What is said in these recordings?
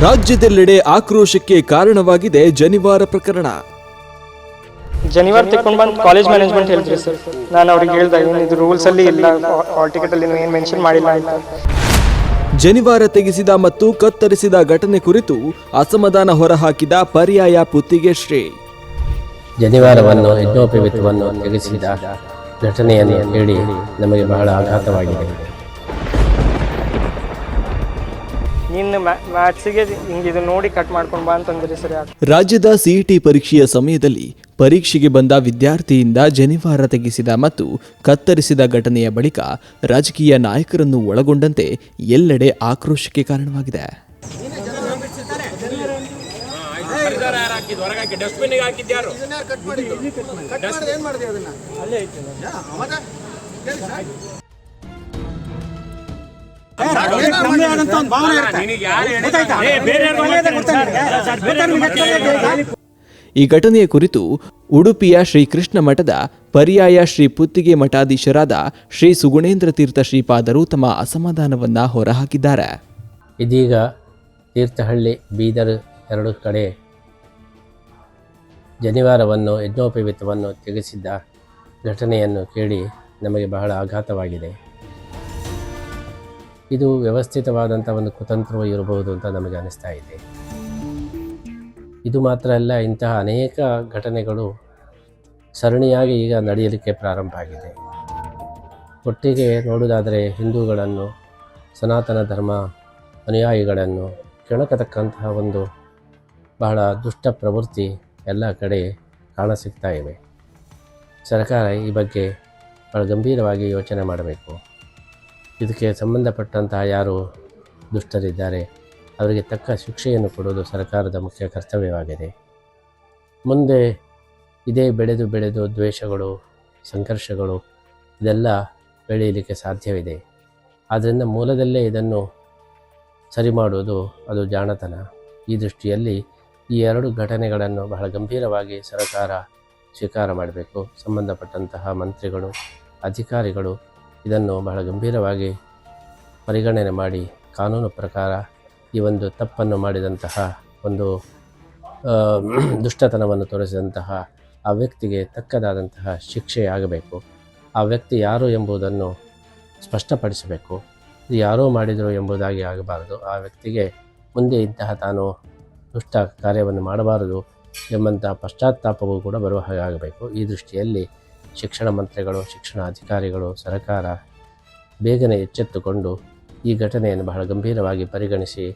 ರಾಜ್ಯದೆಲ್ಲೆಡೆ ಆಕ್ರೋಶಕ್ಕೆ ಕಾರಣವಾಗಿದೆ ಜನಿವಾರ ಪ್ರಕರಣ. ಜನಿವಾರ ತಗೊಂಡು ಬಂದು ಕಾಲೇಜ್ ಮ್ಯಾನೇಜ್ಮೆಂಟ್ ಹೇಳ್ತೀರಿ ಸರ್. ನಾನು ಅವ್ರಿಗೆ ಹೇಳ್ದೆ ಇದು ರೂಲ್ಸ್ ಅಲ್ಲಿ ಇಲ್ಲ, ಹಾಲ್ ಟಿಕೆಟ್ ಅಲ್ಲಿ ಏನು ಮೆನ್ಷನ್ ಮಾಡಿಲ್ಲ ಅಂತ. ಜನಿವಾರ ತೆಗೆಸಿದ ಮತ್ತು ಕತ್ತರಿಸಿದ ಘಟನೆ ಕುರಿತು ಅಸಮಾಧಾನ ಹೊರಹಾಕಿದ ಪರ್ಯಾಯ ಪುತ್ತಿಗೆ ಶ್ರೀ. ಜನಿವಾರವನ್ನು ಯಜ್ಞೋಪವೀತವನ್ನು ತೆಗೆಸಿದ ಘಟನೆಯನ್ನು ಕೇಳಿ ನಮಗೆ ಬಹಳ ಆಘಾತವಾಗಿದೆ. ಇನ್ನು ಮ್ಯಾಥ್ಸಿಗೆ ಹಿಂಗೆ ಇದು ನೋಡಿ ಕಟ್ ಮಾಡ್ಕೊಂಡು ಬಾ ಅಂತಂದ್ರಿ ಸರ್. ರಾಜ್ಯದ ಸಿಇಟಿ ಪರೀಕ್ಷೆಯ ಸಮಯದಲ್ಲಿ ಪರೀಕ್ಷೆಗೆ ಬಂದ ವಿದ್ಯಾರ್ಥಿಯಿಂದ ಜನಿವಾರ ತೆಗೆಸಿದ ಮತ್ತು ಕತ್ತರಿಸಿದ ಘಟನೆಯ ಬಳಿಕ ರಾಜಕೀಯ ನಾಯಕರನ್ನು ಒಳಗೊಂಡಂತೆ ಎಲ್ಲೆಡೆ ಆಕ್ರೋಶಕ್ಕೆ ಕಾರಣವಾಗಿದೆ. ಈ ಘಟನೆಯ ಕುರಿತು ಉಡುಪಿಯ ಶ್ರೀ ಕೃಷ್ಣ ಮಠದ ಪರ್ಯಾಯ ಶ್ರೀ ಪುತ್ತಿಗೆ ಮಠಾಧೀಶರಾದ ಶ್ರೀ ಸುಗುಣೇಂದ್ರ ತೀರ್ಥ ಶ್ರೀಪಾದರು ತಮ್ಮ ಅಸಮಾಧಾನವನ್ನ ಹೊರಹಾಕಿದ್ದಾರೆ. ಇದೀಗ ತೀರ್ಥಹಳ್ಳಿ, ಬೀದರ್ ಎರಡು ಕಡೆ ಜನಿವಾರವನ್ನು ಯಜ್ಞೋಪವೀತವನ್ನು ತೆಗೆಸಿದ್ದ ಘಟನೆಯನ್ನು ಕೇಳಿ ನಮಗೆ ಬಹಳ ಆಘಾತವಾಗಿದೆ. ಇದು ವ್ಯವಸ್ಥಿತವಾದಂಥ ಒಂದು ಕುತಂತ್ರವೂ ಇರಬಹುದು ಅಂತ ನಮಗೆ ಅನಿಸ್ತಾ ಇದೆ. ಇದು ಮಾತ್ರ ಅಲ್ಲ, ಇಂತಹ ಅನೇಕ ಘಟನೆಗಳು ಸರಣಿಯಾಗಿ ಈಗ ನಡೆಯಲಿಕ್ಕೆ ಪ್ರಾರಂಭ ಆಗಿದೆ. ಒಟ್ಟಿಗೆ ನೋಡುವುದಾದರೆ ಹಿಂದೂಗಳನ್ನು, ಸನಾತನ ಧರ್ಮ ಅನುಯಾಯಿಗಳನ್ನು ಕೆಣಕತಕ್ಕಂತಹ ಒಂದು ಬಹಳ ದುಷ್ಟ ಪ್ರವೃತ್ತಿ ಎಲ್ಲ ಕಡೆ ಕಾಣಸಿಗ್ತಾ ಇವೆ. ಸರ್ಕಾರ ಈ ಬಗ್ಗೆ ಬಹಳ ಗಂಭೀರವಾಗಿ ಯೋಚನೆ ಮಾಡಬೇಕು. ಇದಕ್ಕೆ ಸಂಬಂಧಪಟ್ಟಂತಹ ಯಾರು ದುಷ್ಟರಿದ್ದಾರೆ ಅವರಿಗೆ ತಕ್ಕ ಶಿಕ್ಷೆಯನ್ನು ಕೊಡುವುದು ಸರ್ಕಾರದ ಮುಖ್ಯ ಕರ್ತವ್ಯವಾಗಿದೆ. ಮುಂದೆ ಇದೇ ಬೆಳೆದು ದ್ವೇಷಗಳು, ಸಂಘರ್ಷಗಳು ಇದೆಲ್ಲ ಬೆಳೆಯಲಿಕ್ಕೆ ಸಾಧ್ಯವಿದೆ. ಆದ್ದರಿಂದ ಮೂಲದಲ್ಲೇ ಇದನ್ನು ಸರಿ ಮಾಡುವುದು ಅದು ಜಾಣತನ. ಈ ದೃಷ್ಟಿಯಲ್ಲಿ ಈ ಎರಡು ಘಟನೆಗಳನ್ನು ಬಹಳ ಗಂಭೀರವಾಗಿ ಸರ್ಕಾರ ಸ್ವೀಕಾರ ಮಾಡಬೇಕು. ಸಂಬಂಧಪಟ್ಟಂತಹ ಮಂತ್ರಿಗಳು, ಅಧಿಕಾರಿಗಳು ಇದನ್ನು ಬಹಳ ಗಂಭೀರವಾಗಿ ಪರಿಗಣನೆ ಮಾಡಿ ಕಾನೂನು ಪ್ರಕಾರ ಈ ಒಂದು ತಪ್ಪನ್ನು ಮಾಡಿದಂತಹ, ಒಂದು ದುಷ್ಟತನವನ್ನು ತೋರಿಸಿದಂತಹ ಆ ವ್ಯಕ್ತಿಗೆ ತಕ್ಕದಾದಂತಹ ಶಿಕ್ಷೆಯಾಗಬೇಕು. ಆ ವ್ಯಕ್ತಿ ಯಾರು ಎಂಬುದನ್ನು ಸ್ಪಷ್ಟಪಡಿಸಬೇಕು. ಇದು ಯಾರೋ ಮಾಡಿದರು ಎಂಬುದಾಗಿ ಆಗಬಾರದು. ಆ ವ್ಯಕ್ತಿಗೆ ಮುಂದೆ ಇಂತಹ ತಾನು ದುಷ್ಟ ಕಾರ್ಯವನ್ನು ಮಾಡಬಾರದು ಎಂಬಂತಹ ಪಶ್ಚಾತ್ತಾಪವೂ ಕೂಡ ಬರುವ ಹಾಗೆ ಆಗಬೇಕು. ಈ ದೃಷ್ಟಿಯಲ್ಲಿ ಶಿಕ್ಷಣ ಮಂತ್ರಿಗಳು, ಶಿಕ್ಷಣ ಅಧಿಕಾರಿಗಳು, ಸರ್ಕಾರ ಬೇಗನೆ ಎಚ್ಚೆತ್ತುಕೊಂಡು ಈ ಘಟನೆಯನ್ನು ಬಹಳ ಗಂಭೀರವಾಗಿ ಪರಿಗಣಿಸಿ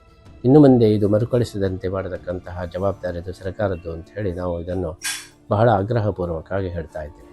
ಇನ್ನು ಮುಂದೆ ಇದು ಮರುಕಳಿಸದಂತೆ ಮಾಡತಕ್ಕಂತಹ ಜವಾಬ್ದಾರಿ ಅದು ಸರ್ಕಾರದ್ದು ಅಂತ ಹೇಳಿ ನಾವು ಇದನ್ನು ಬಹಳ ಆಗ್ರಹಪೂರ್ವಕವಾಗಿ ಹೇಳ್ತಾ ಇದ್ದೇವೆ.